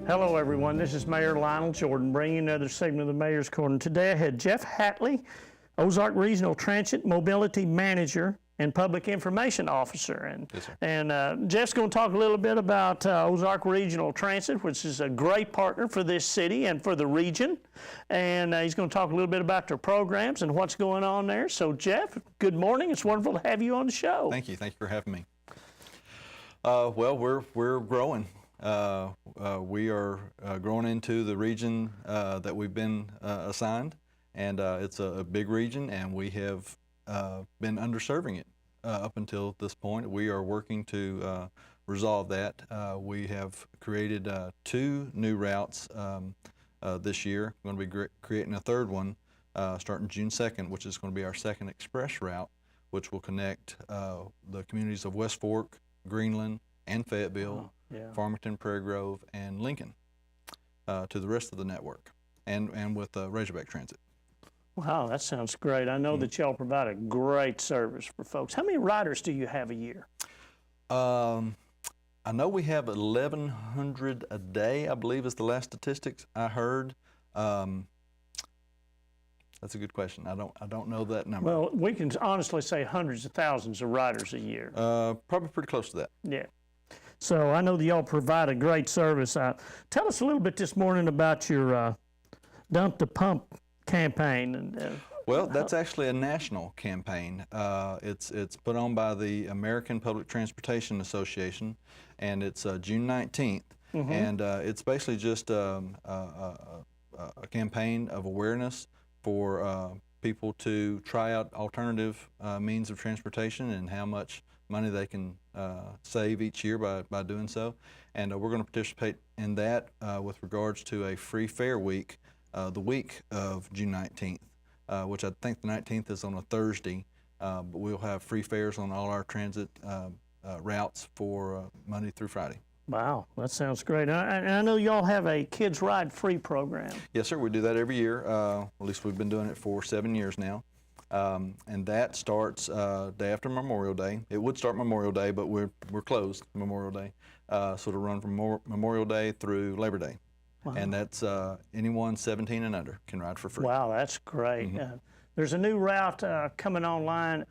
Hello everyone, this is Mayor Lionel Jordan bringing you another segment of the Mayor's Corner. Today I had Jeff Hatley, Ozark Regional Transit Mobility Manager and Public Information Officer. Yes, sir. And Jeff's going to talk a little bit about Ozark Regional Transit, which is a great partner for this city and for the region. And he's going to talk a little bit about their programs and what's going on there. So Jeff, good morning. It's wonderful to have you on the show. Thank you. Thank you for having me. Well, we're growing. We are growing into the region that we've been assigned, and it's a big region, and we have been underserving it up until this point. We are working to resolve that. We have created 2 new routes this year. We're going to be creating a 3rd one starting June 2nd, which is going to be our 2nd express route, which will connect the communities of West Fork, Greenland, and Fayetteville, Farmington, Prairie Grove, and Lincoln to the rest of the network, and with Razorback Transit. Wow, that sounds great. I know that y'all provide a great service for folks. How many riders do you have a year? I know we have 1,100 a day, I believe is the last statistics I heard. That's a good question. I don't know that number. Well, we can honestly say hundreds of thousands of riders a year. Probably pretty close to that. Yeah. So I know that y'all provide a great service. Tell us a little bit this morning about your Dump the Pump campaign. And, well, that's actually a national campaign. It's put on by the American Public Transportation Association, and it's June 19th. And it's basically just a campaign of awareness for people to try out alternative means of transportation and how much money they can save each year by doing so. And we're going to participate in that with regards to a free fare week, the week of June 19th, which I think the 19th is on a Thursday, but we'll have free fares on all our transit routes for Monday through Friday. Wow, that sounds great. And I know y'all have a Kids Ride Free program. Yes, sir. We do that every year. At least we've been doing it for 7 years now. And that starts day after Memorial Day. It would start Memorial Day, but we're closed Memorial Day. So it'll run from Memorial Day through Labor Day. Wow. And that's anyone 17 and under can ride for free. Wow, that's great. There's a new route coming online,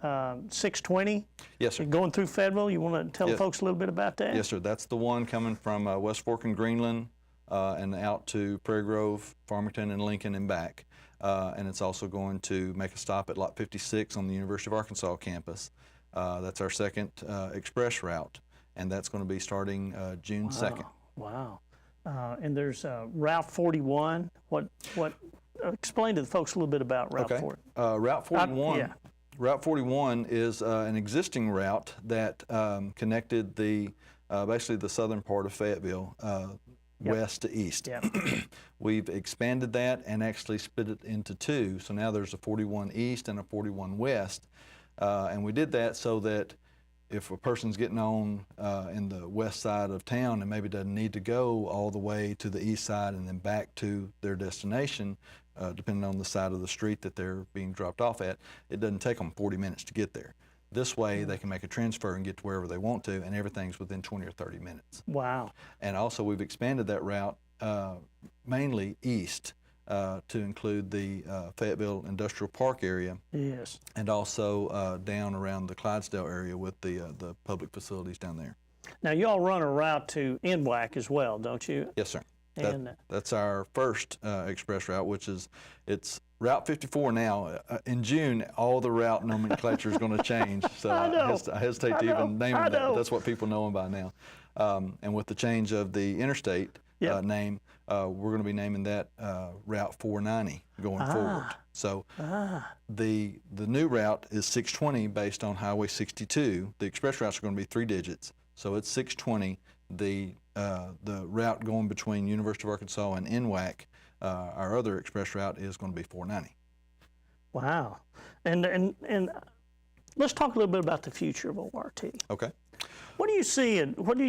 620. Yes, sir. Going through Fayetteville. You want to tell folks a little bit about that? Yes, sir. That's the one coming from West Fork and Greenland and out to Prairie Grove, Farmington, and Lincoln and back. And it's also going to make a stop at Lot 56 on the University of Arkansas campus. That's our 2nd express route, and that's going to be starting June 2nd. Wow. And there's Route 41. What? Explain to the folks a little bit about Route 40. Route 41. Route 41 is an existing route that connected basically the southern part of Fayetteville west to east. We've expanded that and actually split it into 2. So now there's a 41 east and a 41 west. And we did that so that if a person's getting on in the west side of town and maybe doesn't need to go all the way to the east side and then back to their destination, depending on the side of the street that they're being dropped off at, it doesn't take them 40 minutes to get there. This way they can make a transfer and get to wherever they want to, and everything's within 20 or 30 minutes. Wow. And also we've expanded that route mainly east to include the Fayetteville Industrial Park area. Yes. And also down around the Clydesdale area with the public facilities down there. Now y'all run a route to NWAC as well, don't you? Yes, sir. That's our first express route, which it's Route 54 now. In June, all the route nomenclature is going to change, so I hesitate to even name it. That's what people know them by now. And with the change of the interstate name, we're going to be naming that Route 490 going forward. So the new route is 620 based on Highway 62. The express routes are going to be 3 digits, so it's 620. The route going between University of Arkansas and NWAC, our other express route, is going to be 490. Wow. And let's talk a little bit about the future of ORT. Okay. What do you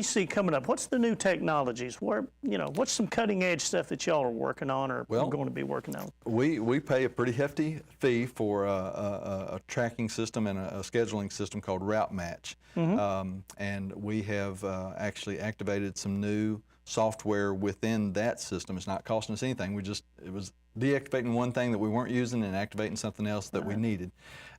see coming up? What's the new technologies? What's some cutting edge stuff that y'all are working on or going to be working on? We pay a pretty hefty fee for a tracking system and a scheduling system called Route Match. And we have actually activated some new software within that system. It's not costing us anything. It was deactivating one thing that we weren't using and activating something else that we needed.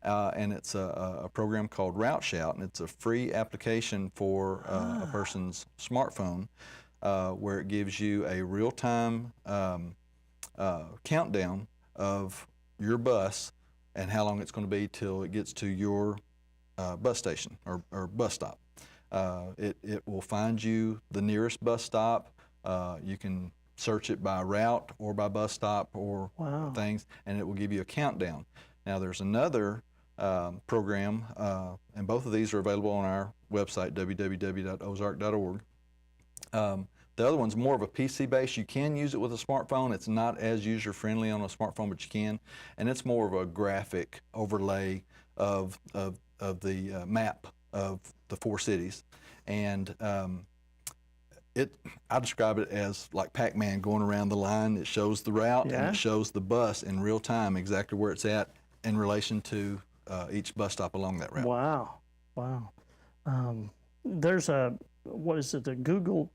And it's a program called Route Shout, and it's a free application for a person's smartphone where it gives you a real-time countdown of your bus and how long it's going to be till it gets to your bus station or bus stop. It will find you the nearest bus stop. You can search it by route or by bus stop or things, and it will give you a countdown. Now there's another program, and both of these are available on our website, www.ozark.org. The other one's more of a PC base. You can use it with a smartphone. It's not as user-friendly on a smartphone, but you can. And it's more of a graphic overlay of the map of the 4 cities. And I describe it as like Pac-Man going around the line. It shows the route and it shows the bus in real time exactly where it's at in relation to each bus stop along that route. Wow, wow. There's what is it, the Google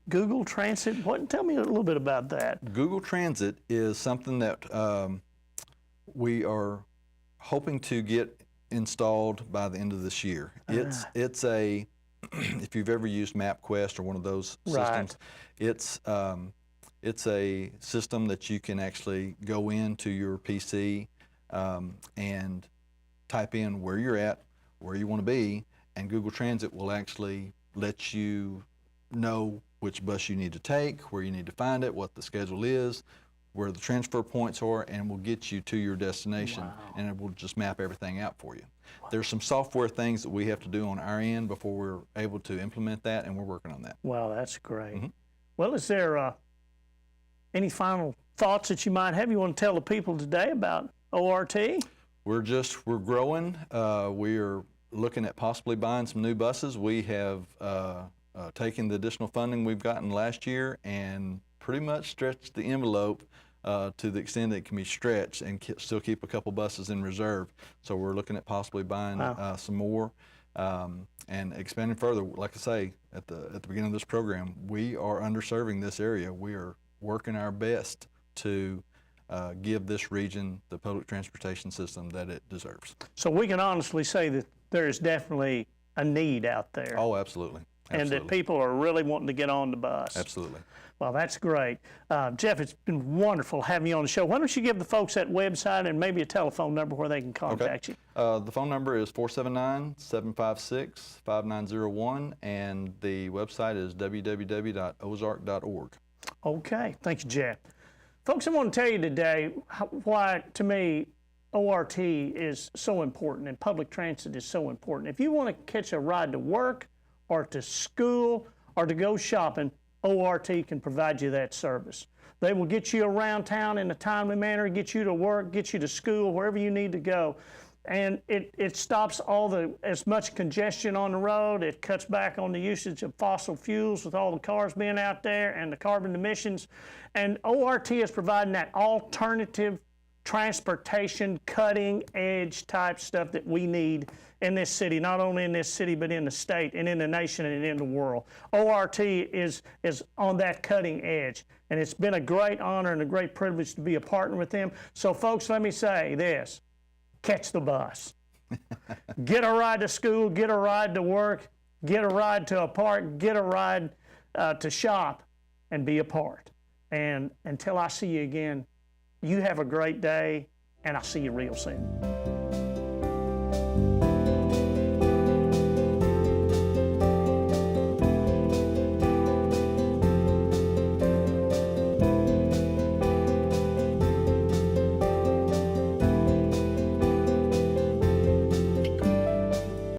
Transit? Tell me a little bit about that. Google Transit is something that we are hoping to get installed by the end of this year. It's a, if you've ever used MapQuest or one of those systems, it's a system that you can actually go into your PC and type in where you're at, where you want to be, and Google Transit will actually let you know which bus you need to take, where you need to find it, what the schedule is, where the transfer points are, and will get you to your destination. And it will just map everything out for you. There's some software things that we have to do on our end before we're able to implement that, and we're working on that. Wow, that's great. Well, is there any final thoughts that you might have you want to tell the people today about ORT? We're growing. We are looking at possibly buying some new buses. We have taken the additional funding we've gotten last year and pretty much stretched the envelope to the extent that it can be stretched and still keep a couple buses in reserve. So we're looking at possibly buying some more and expanding further. Like I say, at the beginning of this program, we are underserving this area. We are working our best to give this region the public transportation system that it deserves. So we can honestly say that there is definitely a need out there. Oh, absolutely. And that people are really wanting to get on the bus. Absolutely. Well, that's great. Jeff, it's been wonderful having you on the show. Why don't you give the folks that website and maybe a telephone number where they can contact you? The phone number is 479-756-5901, and the website is www.ozark.org. Okay. Thank you, Jeff. Folks, I want to tell you today why, to me, ORT is so important and public transit is so important. If you want to catch a ride to work or to school or to go shopping, ORT can provide you that service. They will get you around town in a timely manner, get you to work, get you to school, wherever you need to go. And it stops as much congestion on the road. It cuts back on the usage of fossil fuels with all the cars being out there and the carbon emissions. And ORT is providing that alternative transportation, cutting edge type stuff that we need in this city, not only in this city, but in the state and in the nation and in the world. ORT is on that cutting edge. And it's been a great honor and a great privilege to be a partner with them. So folks, let me say this, catch the bus. Get a ride to school, get a ride to work, get a ride to a park, get a ride to shop, and be a part. And until I see you again, you have a great day, and I'll see you real soon.